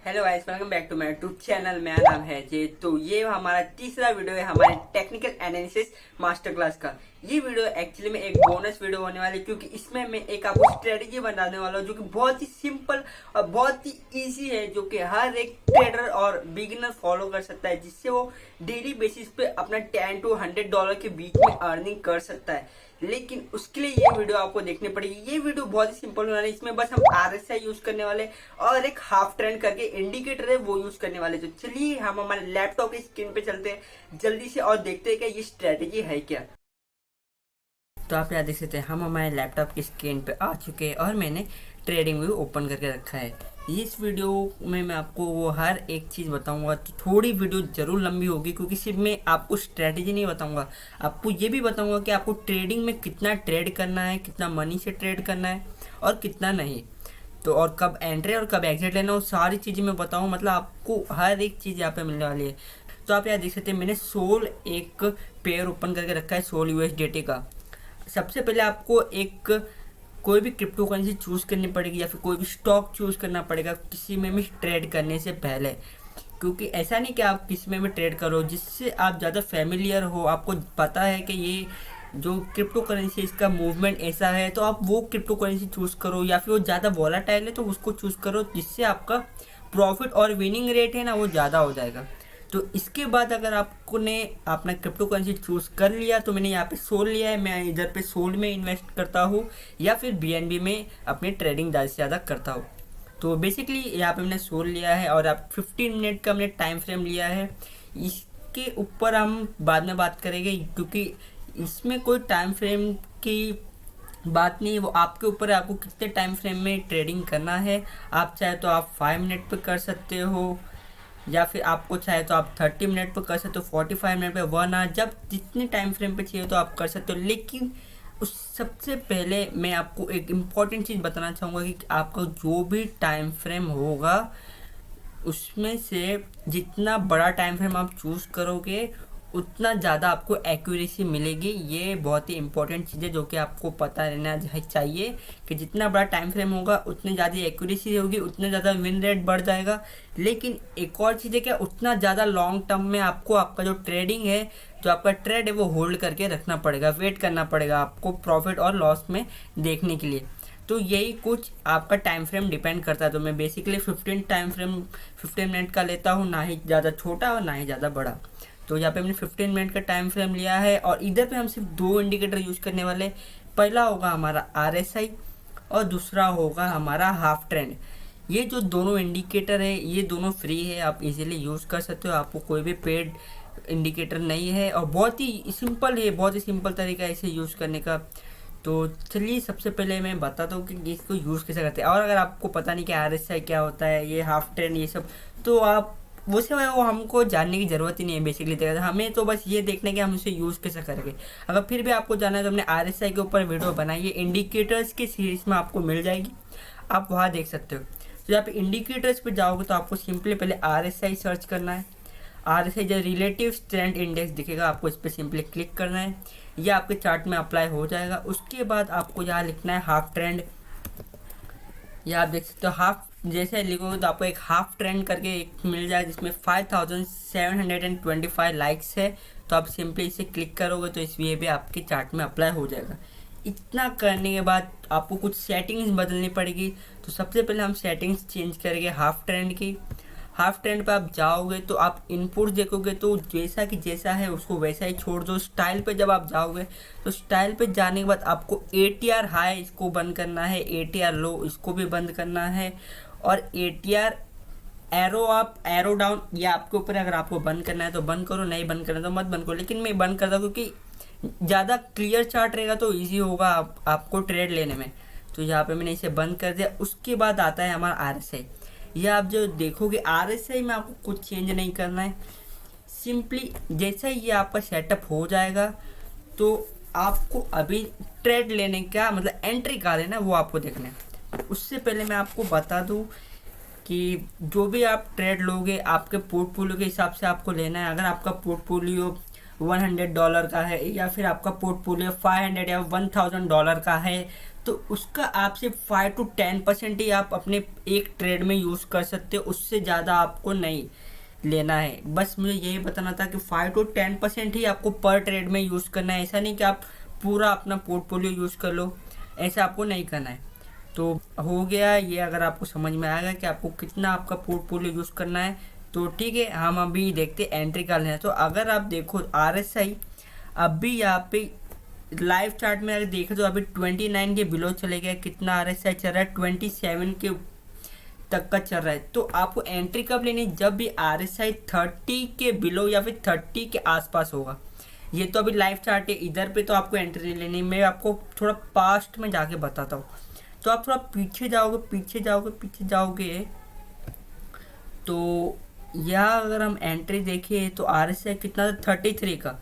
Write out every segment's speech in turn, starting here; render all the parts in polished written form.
Hello guys, welcome back to my YouTube channel. मेरा नाम है जे। तो ये हमारा तीसरा वीडियो है हमारे टेक्निकल एनालिसिस मास्टर क्लास का। ये वीडियो एक्चुअली में एक बोनस वीडियो होने वाली है, क्योंकि इसमें मैं एक आपको स्ट्रेटेजी बताने वाला हूँ जो कि बहुत ही सिंपल और बहुत ही इजी है, जो कि हर एक ट्रेडर और बिगिनर फॉलो कर सकता है, जिससे वो डेली बेसिस पे अपना 10 to 100 डॉलर के बीच में अर्निंग कर सकता है। लेकिन उसके लिए ये वीडियो आपको देखनी पड़ेगी। ये वीडियो बहुत ही सिंपल होने वाली है। इसमें बस हम RSI यूज करने वाले और एक हाफ ट्रेंड करके इंडिकेटर है वो यूज करने वाले। तो चलिए हम हमारे लैपटॉप की स्क्रीन पे चलते हैं जल्दी से और देखते हैं कि ये स्ट्रेटेजी है क्या। तो आप यहाँ देख सकते हैं हम हमारे लैपटॉप की स्क्रीन पे आ चुके हैं और मैंने ट्रेडिंग व्यू ओपन करके रखा है। इस वीडियो में मैं आपको वो हर एक चीज़ बताऊंगा। तो थोड़ी वीडियो ज़रूर लंबी होगी, क्योंकि सिर्फ मैं आपको स्ट्रेटेजी नहीं बताऊंगा, आपको ये भी बताऊंगा कि आपको ट्रेडिंग में कितना ट्रेड करना है, कितना मनी से ट्रेड करना है और कितना नहीं। तो और कब एंट्री और कब एग्जिट लेना, वो सारी चीज़ें मैं बताऊँ। मतलब आपको हर एक चीज़ यहाँ पे मिलने वाली है। तो आप यहाँ देख सकते हैं मैंने सोल एक पेयर ओपन करके रखा है, सोल USDT का। सबसे पहले आपको एक कोई भी क्रिप्टो करेंसी चूज़ करनी पड़ेगी या फिर कोई भी स्टॉक चूज़ करना पड़ेगा किसी में भी ट्रेड करने से पहले। क्योंकि ऐसा नहीं कि आप किसी में भी ट्रेड करो जिससे आप ज़्यादा फेमिलियर हो, आपको पता है कि ये जो क्रिप्टो करेंसी इसका मूवमेंट ऐसा है, तो आप वो क्रिप्टो करेंसी चूज़ करो, या फिर वो ज़्यादा वॉलेटाइल है तो उसको चूज़ करो, जिससे आपका प्रॉफिट और विनिंग रेट है ना वो ज़्यादा हो जाएगा। तो इसके बाद अगर आपको ने अपना क्रिप्टो करेंसी चूज़ कर लिया, तो मैंने यहाँ पे सोल लिया है, मैं इधर पे सोल में इन्वेस्ट करता हूँ या फिर BNB में अपनी ट्रेडिंग ज़्यादा से ज़्यादा करता हूँ। तो बेसिकली यहाँ पे मैंने सोल लिया है और आप 15 मिनट का हमने टाइम फ्रेम लिया है। इसके ऊपर हम बाद में बात करेंगे, क्योंकि इसमें कोई टाइम फ्रेम की बात नहीं, वो आपके ऊपर है, आपको कितने टाइम फ्रेम में ट्रेडिंग करना है। आप चाहे तो आप 5 मिनट पे कर सकते हो, या फिर आपको चाहे तो आप 30 मिनट पे कर सकते हो, 45 मिनट पे, 1 आवर, जब जितने टाइम फ्रेम पे चाहिए तो आप कर सकते हो। लेकिन उस सबसे पहले मैं आपको एक इम्पॉर्टेंट चीज़ बताना चाहूँगा कि आपका जो भी टाइम फ्रेम होगा उसमें से जितना बड़ा टाइम फ्रेम आप चूज़ करोगे उतना ज़्यादा आपको एक्यूरेसी मिलेगी। ये बहुत ही इंपॉर्टेंट चीज़ है जो कि आपको पता रहना चाहिए कि जितना बड़ा टाइम फ्रेम होगा उतनी ज़्यादा एक्यूरेसी होगी, उतना ज़्यादा विन रेट बढ़ जाएगा। लेकिन एक और चीज़ है कि उतना ज़्यादा लॉन्ग टर्म में आपको आपका जो ट्रेडिंग है, जो आपका ट्रेड है वो होल्ड करके रखना पड़ेगा, वेट करना पड़ेगा आपको प्रॉफिट और लॉस में देखने के लिए। तो यही कुछ आपका टाइम फ्रेम डिपेंड करता है। तो मैं बेसिकली 15 मिनट का लेता हूँ, ना ही ज़्यादा छोटा और ना ही ज़्यादा बड़ा। तो यहाँ पे हमने 15 मिनट का टाइम फ्रेम लिया है और इधर पे हम सिर्फ 2 इंडिकेटर यूज़ करने वाले। पहला होगा हमारा RSI और दूसरा होगा हमारा हाफ ट्रेंड। ये जो दोनों इंडिकेटर है ये दोनों फ्री है, आप इजीली यूज़ कर सकते हो, आपको कोई भी पेड इंडिकेटर नहीं है और बहुत ही सिंपल है, बहुत ही सिंपल तरीका है इसे यूज़ करने का। तो चलिए सबसे पहले मैं बताता हूँ कि इसको यूज़ कैसे करते हैं। और अगर आपको पता नहीं कि RSI क्या होता है, ये हाफ ट्रेंड ये सब, तो आप वो से वो हमको जानने की ज़रूरत ही नहीं है। बेसिकली देखा हमें तो बस ये देखना है कि हम इसे यूज़ कैसे करेंगे। अगर फिर भी आपको जानना है तो हमने RSI के ऊपर वीडियो बनाई है, इंडिकेटर्स की सीरीज़ में आपको मिल जाएगी, आप वहाँ देख सकते हो। तो यहाँ पे इंडिकेटर्स पे जाओगे तो आपको सिंपली पहले RSI सर्च करना है। RSI जो रिलेटिव स्ट्रेंथ इंडेक्स दिखेगा, आपको इस पर सिंपली क्लिक करना है, ये आपके चार्ट में अप्लाई हो जाएगा। उसके बाद आपको यहाँ लिखना है हाफ ट्रेंड। ये आप देख सकते हो हाफ, जैसे लिखोगे तो आपको एक हाफ ट्रेंड करके एक मिल जाएगा जिसमें 5725 लाइक्स है। तो आप सिंपली इसे क्लिक करोगे तो इस ये भी आपके चार्ट में अप्लाई हो जाएगा। इतना करने के बाद आपको कुछ सेटिंग्स बदलनी पड़ेगी। तो सबसे पहले हम सेटिंग्स चेंज करेंगे हाफ ट्रेंड की। हाफ ट्रेंड पे आप जाओगे तो आप इनपुट देखोगे तो जैसा कि जैसा है उसको वैसा ही छोड़ दो। स्टाइल पे जब आप जाओगे तो स्टाइल पे जाने के बाद आपको ATR हाई इसको बंद करना है, ATR लो इसको भी बंद करना है, और ATR arrow up arrow down ये आपके ऊपर, अगर आपको बंद करना है तो बंद करो, नहीं बंद करना तो मत बंद करो। लेकिन मैं बंद करता हूँ क्योंकि ज़्यादा क्लियर चार्ट रहेगा तो ईजी होगा आपको ट्रेड लेने में। तो यहाँ पे मैंने इसे बंद कर दिया। उसके बाद आता है हमारा RSI। ये आप जो देखोगे RSI में आपको कुछ चेंज नहीं करना है, सिंपली जैसा ही ये आपका सेटअप हो जाएगा तो आपको अभी ट्रेड लेने का मतलब एंट्री का लेना वो आपको देखना है। उससे पहले मैं आपको बता दूं कि जो भी आप ट्रेड लोगे आपके पोर्टफोलियो के हिसाब से आपको लेना है। अगर आपका पोर्टफोलियो $100 का है या फिर आपका पोर्टफोलियो 500 या $1000 का है तो उसका आप सिर्फ 5 to 10% ही आप अपने एक ट्रेड में यूज़ कर सकते हो, उससे ज़्यादा आपको नहीं लेना है। बस मुझे यही बताना था कि 5 to 10% ही आपको पर ट्रेड में यूज़ करना है। ऐसा नहीं कि आप पूरा अपना पोर्टफोलियो यूज़ कर लो, ऐसा आपको नहीं करना है। तो हो गया ये, अगर आपको समझ में आएगा कि आपको कितना आपका पोर्टफोलियो यूज़ करना है तो ठीक है। हम अभी देखते एंट्री कर लेना। तो अगर आप देखो RSI अभी यहाँ पे लाइव चार्ट में अगर देखें तो अभी 29 के बिलो चले गए। कितना RSI चल रहा है? 27 के तक का चल रहा है। तो आपको एंट्री कब लेनी? जब भी RSI 30 के बिलो या फिर 30 के आसपास होगा। ये तो अभी लाइव चार्ट है, इधर पे तो आपको एंट्री नहीं लेनी। मैं आपको थोड़ा पास्ट में जाके बताता हूँ। तो आप थोड़ा पीछे जाओगे पीछे जाओगे पीछे जाओगे तो यहाँ अगर हम एंट्री देखें तो RSI कितना था? 33 का।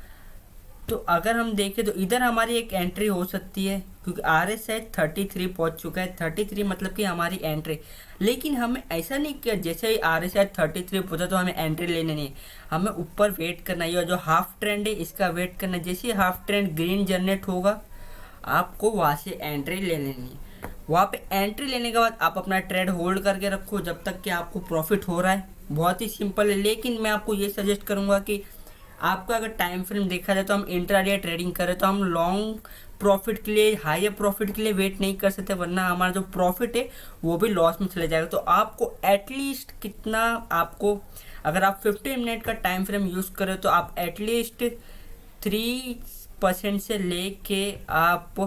तो अगर हम देखें तो इधर हमारी एक एंट्री हो सकती है, क्योंकि RSI 33 पहुंच चुका है। 33 मतलब कि हमारी एंट्री। लेकिन हमें ऐसा नहीं किया जैसे ही RSI 33 पहुंचा तो हमें एंट्री लेनी नहीं है, हमें ऊपर वेट करना है। और जो हाफ ट्रेंड है इसका वेट करना है। जैसे ही हाफ ट्रेंड ग्रीन जनरेट होगा आपको वहाँ से एंट्री ले लेनी है। वहाँ पे एंट्री लेने के बाद आप अपना ट्रेड होल्ड करके रखो जब तक कि आपको प्रॉफिट हो रहा है। बहुत ही सिंपल है। लेकिन मैं आपको ये सजेस्ट करूँगा कि आपका अगर टाइम फ्रेम देखा जाए तो हम इंट्राडे ट्रेडिंग करें तो हम लॉन्ग प्रॉफिट के लिए, हायर प्रॉफिट के लिए वेट नहीं कर सकते, वरना हमारा जो प्रॉफिट है वो भी लॉस में चले जाएगा। तो आपको एटलीस्ट कितना, आपको अगर आप 15 मिनट का टाइम फ्रेम यूज़ करें तो आप एटलीस्ट 3% से लेके आप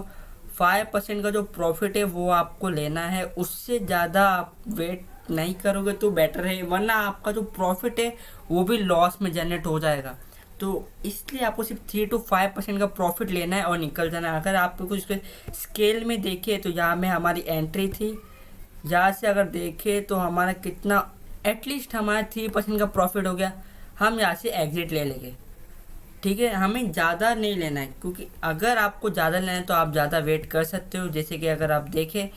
5% का जो प्रॉफिट है वो आपको लेना है। उससे ज़्यादा आप वेट नहीं करोगे तो बेटर है, वरना आपका जो प्रॉफिट है वो भी लॉस में जनरेट हो जाएगा। तो इसलिए आपको सिर्फ 3 to 5% का प्रॉफिट लेना है और निकल जाना है। अगर आप कुछ स्केल में देखें तो यहाँ में हमारी एंट्री थी, यहाँ से अगर देखें तो हमारा कितना, एटलीस्ट हमारा 3% का प्रॉफिट हो गया। हम यहाँ से एग्जिट ले लेंगे, ठीक है। हमें ज़्यादा नहीं लेना है, क्योंकि अगर आपको ज़्यादा लेना है तो आप ज़्यादा वेट कर सकते हो। जैसे कि अगर आप देखें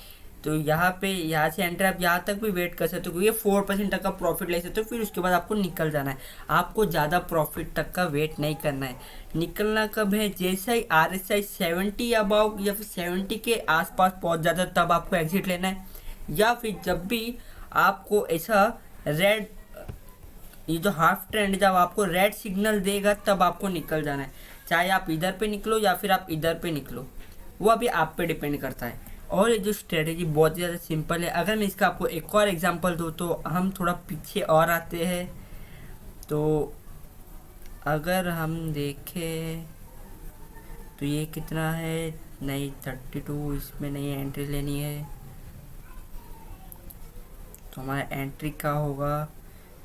तो यहाँ पे, यहाँ से एंट्री आप यहाँ तक भी वेट कर सकते हो, क्योंकि 4% तक का प्रॉफिट ले सकते हो। फिर उसके बाद आपको निकल जाना है। आपको ज़्यादा प्रॉफिट तक का वेट नहीं करना है। निकलना कब है? जैसे ही RSI 70 अबाउ या फिर 70 के आसपास पहुँच जाता है तब आपको एग्जिट लेना है। या फिर जब भी आपको ऐसा रेड, ये जो हाफ ट्रेंड जब आपको रेड सिग्नल देगा तब आपको निकल जाना है। चाहे आप इधर पे निकलो या फिर आप इधर पे निकलो, वो अभी आप पे डिपेंड करता है। और ये जो स्ट्रेटेजी बहुत ज़्यादा सिंपल है। अगर मैं इसका आपको एक और एग्जांपल दूँ तो हम थोड़ा पीछे और आते हैं। तो अगर हम देखें तो ये कितना है? नहीं, 32, इसमें नहीं एंट्री लेनी है। तो हमारा एंट्री का होगा,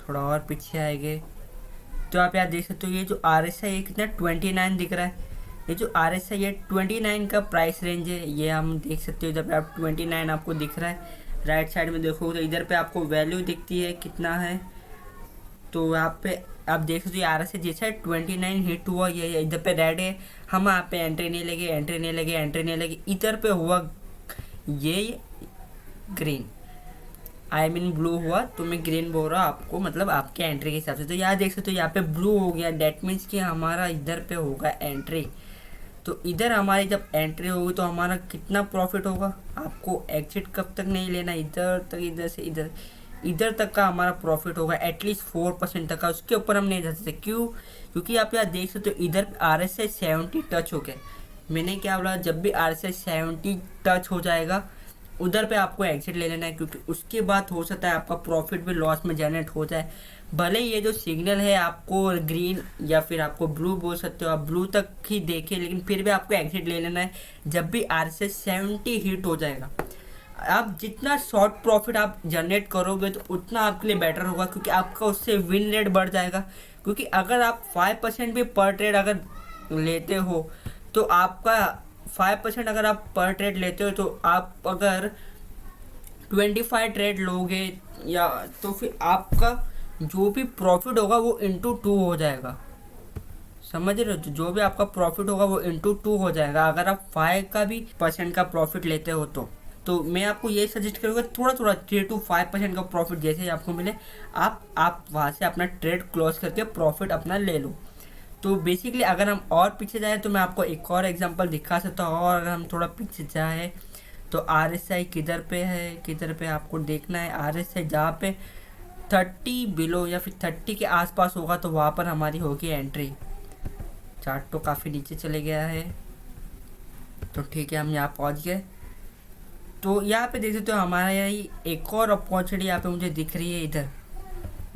थोड़ा और पीछे आएंगे तो आप यहाँ देख सकते हो ये जो RSI है कितना 29 दिख रहा है। ये जो RSI है 29 का प्राइस रेंज है, ये हम देख सकते हो। इधर पे आप 29 आपको दिख रहा है। राइट साइड में देखोगे तो इधर पे आपको वैल्यू दिखती है कितना है। तो यहाँ पे आप देख सकते हो RSI जैसा 29 हिट हुआ, ये इधर पे रेड है। हम यहाँ पे एंट्री नहीं लगे, एंट्री नहीं लगे, एंट्री नहीं लगे। इधर पे हुआ ये ग्रीन, आई मीन ब्लू हुआ, तो मैं ग्रीन बोल रहा हूँ आपको, मतलब आपके एंट्री के हिसाब से। तो यहाँ देख सकते हो यहाँ पे ब्लू हो गया, डेट मीन्स कि हमारा इधर पे होगा एंट्री। तो इधर हमारी जब एंट्री होगी तो हमारा कितना प्रॉफिट होगा? आपको एग्जिट कब तक नहीं लेना, इधर तक, इधर से इधर, इधर तक का हमारा प्रॉफिट होगा एटलीस्ट 4% तक का। उसके ऊपर हम नहीं जा सकते। क्यों? क्योंकि आप यहाँ देख सकते हो इधर RSI 70 टच हो गया। मैंने क्या बोला? जब भी RSI 70 टच हो जाएगा उधर पे आपको एग्जिट ले लेना है, क्योंकि उसके बाद हो सकता है आपका प्रॉफिट भी लॉस में जनरेट हो जाए। भले ये जो सिग्नल है आपको ग्रीन या फिर आपको ब्लू बोल सकते हो, आप ब्लू तक ही देखें, लेकिन फिर भी आपको एग्जिट ले लेना है जब भी RSI 70 हिट हो जाएगा। आप जितना शॉर्ट प्रॉफिट आप जनरेट करोगे तो उतना आपके लिए बेटर होगा, क्योंकि आपका उससे विन रेट बढ़ जाएगा। क्योंकि अगर आप 5% भी पर ट्रेड अगर लेते हो तो आपका 5% अगर आप पर ट्रेड लेते हो तो आप अगर 25 ट्रेड लोगे या तो फिर आपका जो भी प्रॉफिट होगा वो ×2 हो जाएगा। समझ रहे हो? जो भी आपका प्रॉफिट होगा वो ×2 हो जाएगा अगर आप 5 का भी % का प्रॉफिट लेते हो तो मैं आपको ये सजेस्ट करूँगा थोड़ा थोड़ा 3 to 5% का प्रॉफिट जैसे ही आपको मिले आप वहाँ से अपना ट्रेड क्लोज करके प्रॉफिट अपना ले लो। तो बेसिकली अगर हम और पीछे जाए तो मैं आपको एक और एग्जांपल दिखा सकता हूँ। और अगर हम थोड़ा पीछे जाए तो RSI किधर पे है, किधर पे आपको देखना है। RSI जहाँ पे 30 बिलो या फिर 30 के आसपास होगा तो वहाँ पर हमारी होगी एंट्री। चार्ट तो काफ़ी नीचे चले गया है, तो ठीक है, हम यहाँ पहुँच गए। तो यहाँ पे देख सकते हो हमारा यही एक और अपॉर्चुनिटी यहाँ पे मुझे दिख रही है। इधर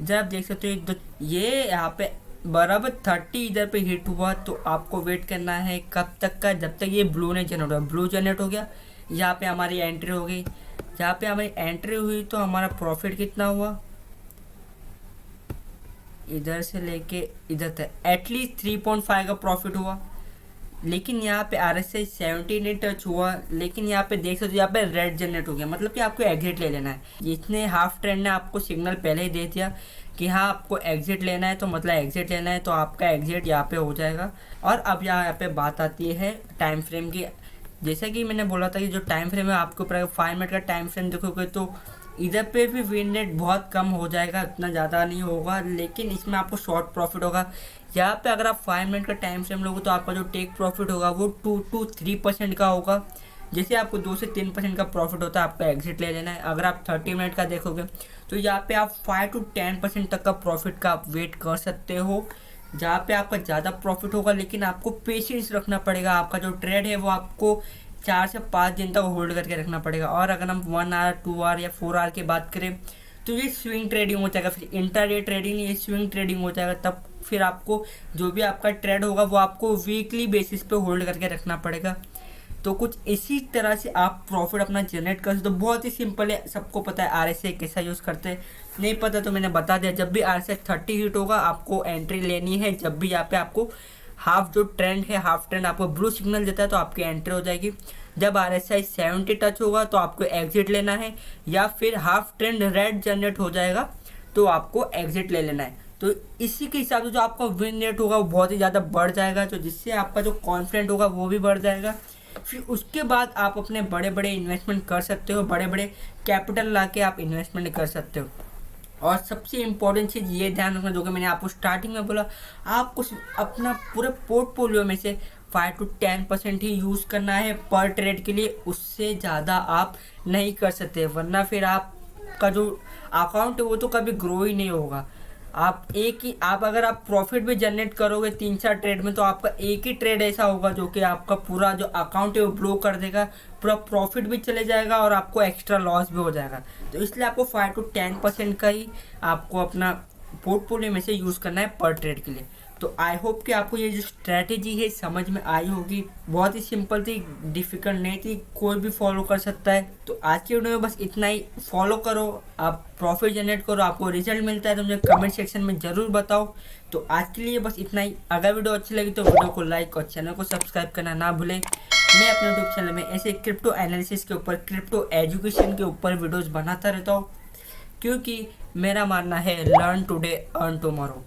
इधर आप देख सकते हो ये यहाँ पे बराबर 30 इधर पे हिट हुआ। तो आपको वेट करना है कब तक का, जब तक ये ब्लू नहीं जनरेट हुआ। ब्लू जनरेट हो गया, यहाँ पे हमारी एंट्री हो गई। यहाँ पे हमारी एंट्री हुई तो हमारा प्रॉफिट कितना हुआ, इधर से लेके इधर तक एटलीस्ट 3.5 का प्रॉफिट हुआ। लेकिन यहाँ पे RSI 70 नहीं टच हुआ। लेकिन यहाँ पे देख सकते हो यहाँ पे रेड जनरेट हो गया, मतलब कि आपको एग्जिट ले लेना है। जितने हाफ ट्रेंड ने आपको सिग्नल पहले ही दे दिया कि हाँ आपको एग्जिट लेना है, तो मतलब एग्जिट लेना है, तो आपका एग्जिट यहाँ पे हो जाएगा। और अब यहाँ पे बात आती है टाइम फ्रेम की। जैसा कि मैंने बोला था कि जो टाइम फ्रेम है आपके ऊपर 5 मिनट का टाइम फ्रेम देखोगे तो इधर पे भी विन रेट बहुत कम हो जाएगा, इतना ज़्यादा नहीं होगा, लेकिन इसमें आपको शॉर्ट प्रॉफिट होगा। यहाँ पे अगर आप 5 मिनट का टाइम फ्रेम लोगे तो आपका जो टेक प्रॉफिट होगा वो 2 to 3% का होगा। जैसे आपको 2 से 3% का प्रॉफिट होता है, आपका एग्जिट ले लेना है। अगर आप 30 मिनट का देखोगे तो यहाँ पे आप 5 to 10% तक का प्रॉफिट का आप वेट कर सकते हो, जहाँ पे आपका ज़्यादा प्रॉफिट होगा। लेकिन आपको पेशेंस रखना पड़ेगा, आपका जो ट्रेड है वो आपको 4 से 5 दिन तक होल्ड करके रखना पड़ेगा। और अगर हम 1 आवर 2 आवर या 4 आवर की बात करें तो ये स्विंग ट्रेडिंग हो जाएगा, फिर इंट्राडे ट्रेडिंग नहीं, ये स्विंग ट्रेडिंग हो जाएगा। तब फिर आपको जो भी आपका ट्रेड होगा वो आपको वीकली बेसिस पे होल्ड करके रखना पड़ेगा। तो कुछ इसी तरह से आप प्रॉफिट अपना जनरेट कर सकते हो। बहुत ही सिंपल है, सबको पता है RSI कैसा यूज़ करते हैं। नहीं पता तो मैंने बता दिया, जब भी RSI 30 हिट होगा आपको एंट्री लेनी है। जब भी यहाँ पे आपको हाफ जो ट्रेंड है, हाफ ट्रेंड आपको ब्लू सिग्नल देता है तो आपकी एंट्री हो जाएगी। जब RSI 70 टच होगा तो आपको एग्जिट लेना है, या फिर हाफ ट्रेंड रेड जनरेट हो जाएगा तो आपको एग्जिट ले लेना है। तो इसी के हिसाब से जो आपका विन रेट होगा वो बहुत ही ज़्यादा बढ़ जाएगा, तो जिससे आपका जो कॉन्फिडेंट होगा वो भी बढ़ जाएगा। फिर उसके बाद आप अपने बड़े बड़े इन्वेस्टमेंट कर सकते हो, बड़े बड़े कैपिटल ला के आप इन्वेस्टमेंट कर सकते हो। और सबसे इम्पोर्टेंट चीज़ ये ध्यान रखना, जो कि मैंने आपको स्टार्टिंग में बोला, आपको अपना पूरे पोर्टफोलियो में से 5 to 10% ही यूज़ करना है पर ट्रेड के लिए। उससे ज़्यादा आप नहीं कर सकते, वरना फिर आपका जो अकाउंट है वो तो कभी ग्रो ही नहीं होगा। आप अगर आप प्रॉफिट भी जनरेट करोगे 3-4 ट्रेड में, तो आपका एक ही ट्रेड ऐसा होगा जो कि आपका पूरा जो अकाउंट है वो ब्लो कर देगा, पूरा प्रॉफिट भी चले जाएगा और आपको एक्स्ट्रा लॉस भी हो जाएगा। तो इसलिए आपको 5 to 10% का ही आपको अपना पोर्टफोलियो में से यूज़ करना है पर ट्रेड के लिए। तो आई होप कि आपको ये जो स्ट्रैटेजी है समझ में आई होगी। बहुत ही सिंपल थी, डिफ़िकल्ट नहीं थी, कोई भी फॉलो कर सकता है। तो आज की वीडियो में बस इतना ही। फॉलो करो, आप प्रॉफिट जनरेट करो, आपको रिजल्ट मिलता है तो मुझे कमेंट सेक्शन में ज़रूर बताओ। तो आज के लिए बस इतना ही। अगर वीडियो अच्छी लगी तो वीडियो को लाइक और चैनल को सब्सक्राइब करना ना भूलें। मैं अपने यूट्यूब चैनल में ऐसे क्रिप्टो एनालिसिस के ऊपर, क्रिप्टो एजुकेशन के ऊपर वीडियोज़ बनाता रहता हूँ, क्योंकि मेरा मानना है लर्न टुडे अर्न टुमारो।